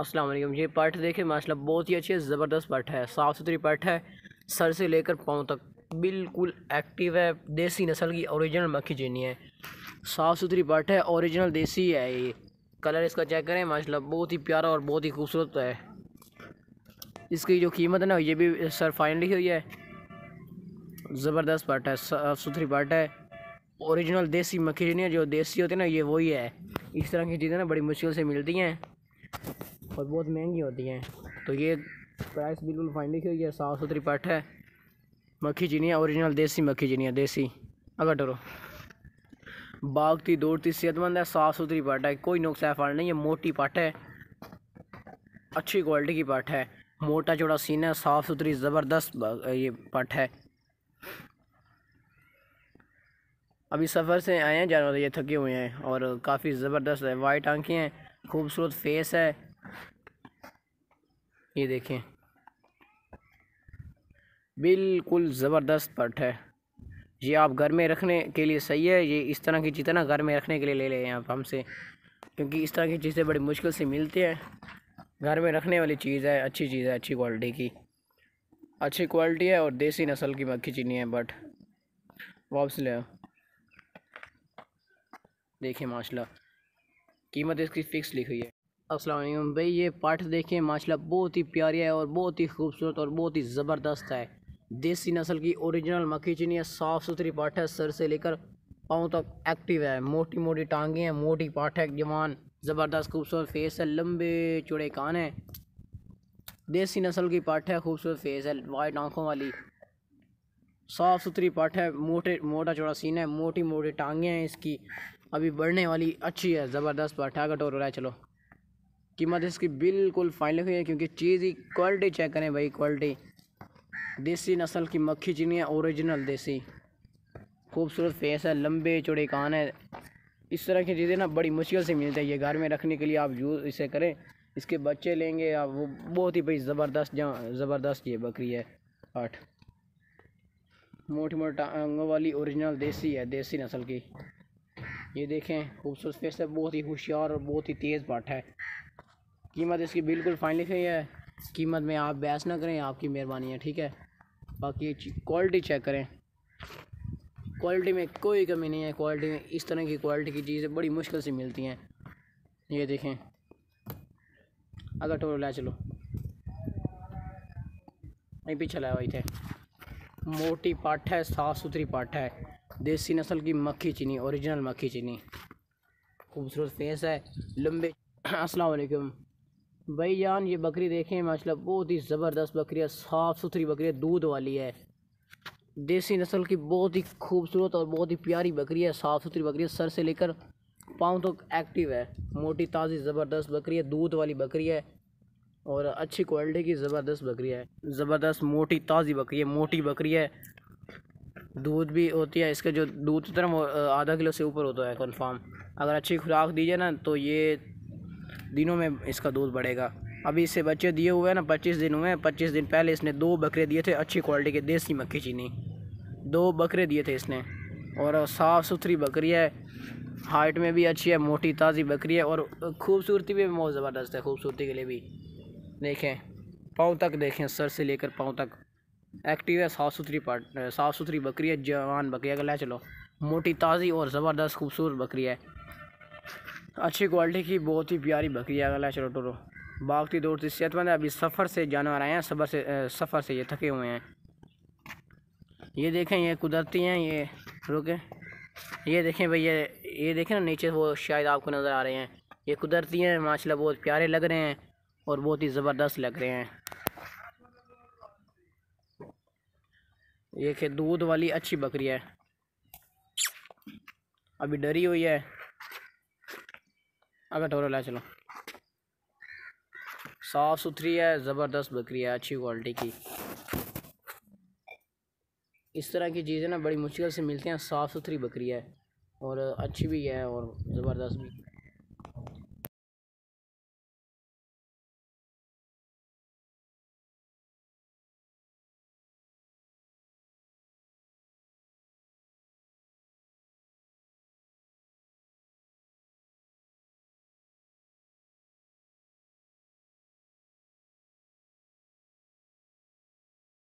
अस्सलाम वालेकुम। ये पट देखे माशाल्लाह बहुत ही अच्छी है, ज़बरदस्त पट है, साफ़ सुथरी पट है। सर से लेकर पाँव तक बिल्कुल एक्टिव है। देसी नस्ल की ओरिजिनल मक्खी चीनी है। साफ़ सुथरी पट है, ओरिजिनल देसी है। ये कलर इसका चेक करें माशाल्लाह बहुत ही प्यारा और बहुत ही खूबसूरत है। इसकी जो कीमत है ना ये भी सर फाइनल लिखी हुई है। ज़बरदस्त पट है, साफ़ सुथरी पट है, ओरिजिनल देसी मक्खी चीनी है। जो देसी होती है ना ये वही है। इस तरह की चीज़ें ना बड़ी मुश्किल से मिलती हैं और बहुत महंगी होती हैं। तो ये प्राइस बिल्कुल फाइनल लिखी हुई है। साफ़ सुथरी पट है, मक्खी चीनी है, ओरिजिनल देसी मक्खी चीनी है, देसी। अगर डरो भागती दौड़ती सेहतमंद है, साफ़ सुथरी पट है, कोई नुकसान फाड़ नहीं है। मोटी पट है, अच्छी क्वालिटी की पट है, मोटा चौड़ा सीना है, साफ़ सुथरी ज़बरदस्त ये पट है। अभी सफ़र से आए हैं जानवर, ये थके हुए हैं और काफ़ी ज़बरदस्त है। वाइट आंखें हैं, खूबसूरत फेस है। ये देखें बिल्कुल ज़बरदस्त पट है। ये आप घर में रखने के लिए सही है। ये इस तरह की चीज़ें ना घर में रखने के लिए ले लें आप हमसे, क्योंकि इस तरह की चीज़ें बड़ी मुश्किल से मिलती हैं। घर में रखने वाली चीज़ है, अच्छी चीज़ है, अच्छी क्वालिटी की, अच्छी क्वालिटी है और देसी नस्ल की मक्खी चीनी है। बट वापस ले आओ। देखिए माशाल्लाह कीमत इसकी फ़िक्स लिखी हुई है। अस्सलाम वालेकुम भाई, ये पाठ देखिए माशाल्लाह बहुत ही प्यारी है और बहुत ही खूबसूरत और बहुत ही ज़बरदस्त है। देसी नस्ल की ओरिजिनल मक्खी चीनी है, साफ़ सुथरी पाठ है, सर से लेकर पाँव तक एक्टिव है। मोटी मोटी टांगें हैं, मोटी पाठ है, जवान ज़बरदस्त खूबसूरत फेस है, लंबे चौड़े कान हैं। देसी नस्ल की पाठ है, खूबसूरत फेस है, वाइट आँखों वाली, साफ़ सुथरी पाठ है, मोटा चौड़ा सीना है, मोटी मोटी टांगें हैं इसकी, अभी बढ़ने वाली, अच्छी है, ज़बरदस्त पाठ है। कटोर रहा है। चलो कीमत इसकी बिल्कुल फाइनल हुई है, क्योंकि चीज़ ही क्वालिटी चेक करें भाई, क्वालिटी देसी नस्ल की मक्खी चीनी है, ओरिजिनल देसी, खूबसूरत फेस है, लंबे चौड़े कान है। इस तरह की चीज़ें ना बड़ी मुश्किल से मिलती है। ये घर में रखने के लिए आप यूज़ इसे करें, इसके बच्चे लेंगे आप, वो बहुत ही भाई ज़बरदस्त ये बकरी है। आठ मोटी मोटी टांगों वाली ओरिजिनल देसी है, देसी नस्ल की। ये देखें खूबसूरत फेस है, बहुत ही होशियार और बहुत ही तेज़ पाठ है। कीमत इसकी बिल्कुल फाइनल हुई है। कीमत में आप बहस ना करें, आपकी मेहरबानी है, ठीक है। बाकी क्वालिटी चेक करें, क्वालिटी में कोई कमी नहीं है। क्वालिटी में इस तरह की क्वालिटी की चीज़ें बड़ी मुश्किल से मिलती हैं। ये देखें अगर टोलो ला चलो नहीं पीछे लाया वही थे। मोटी पाठ है, साफ़ सुथरी पाठ है, देसी नस्ल की मक्खी चीनी, ओरिजिनल मक्खी चीनी, खूबसूरत फेस है, लंबे। अस्सलाम वालेकुम भाई जान, ये बकरी देखें माशाल्लाह बहुत ही ज़बरदस्त बकरी है, साफ़ सुथरी बकरी है, दूध वाली है, देसी नस्ल की बहुत ही खूबसूरत और बहुत ही प्यारी बकरी है, साफ़ सुथरी बकरी है, सर से लेकर पाँव तक एक्टिव है, मोटी ताज़ी ज़बरदस्त बकरी है, दूध वाली बकरी है और अच्छी क्वालिटी की ज़बरदस्त बकरी है। ज़बरदस्त मोटी ताज़ी बकरी है, मोटी बकरी है, दूध भी होती है। इसका जो दूध होता है ना वो आधा किलो से ऊपर होता है कन्फर्म। अगर अच्छी खुराक दीजिए ना तो ये दिनों में इसका दूध बढ़ेगा। अभी इससे बच्चे दिए हुए हैं ना, 25 दिन हुए हैं। 25 दिन पहले इसने 2 बकरे दिए थे, अच्छी क्वालिटी के देसी मक्खी चीनी, 2 बकरे दिए थे इसने। और साफ़ सुथरी बकरी है, हाइट में भी अच्छी है, मोटी ताज़ी बकरी है और खूबसूरती भी बहुत ज़बरदस्त है। खूबसूरती के लिए भी देखें, पाँव तक देखें, सर से लेकर पाँव तक एक्टिव है, साफ़ सुथरी बकरी है, जवान बकरी है। अगर ले चलो, मोटी ताज़ी और ज़बरदस्त खूबसूरत बकरी है, अच्छी क्वालिटी की, बहुत ही प्यारी बकरी है। अगर चलो टोरो भागती दौड़ती सेहतमंद है। अभी सफ़र से जानवर आए हैं, सफ़र से ये थके हुए हैं। ये देखें ये कुदरती हैं, ये रुके, ये देखें भाई, ये देखें ना नीचे, वो शायद आपको नज़र आ रहे हैं, ये कुदरती हैं माशाल्लाह, बहुत प्यारे लग रहे हैं और बहुत ही ज़बरदस्त लग रहे हैं। ये दूध वाली अच्छी बकरी है, अभी डरी हुई है। अगर टोरो ला चलो, साफ़ सुथरी है, ज़बरदस्त बकरी है, अच्छी क्वालिटी की। इस तरह की चीज़ें ना बड़ी मुश्किल से मिलती हैं। साफ़ सुथरी बकरी है और अच्छी भी है और ज़बरदस्त भी।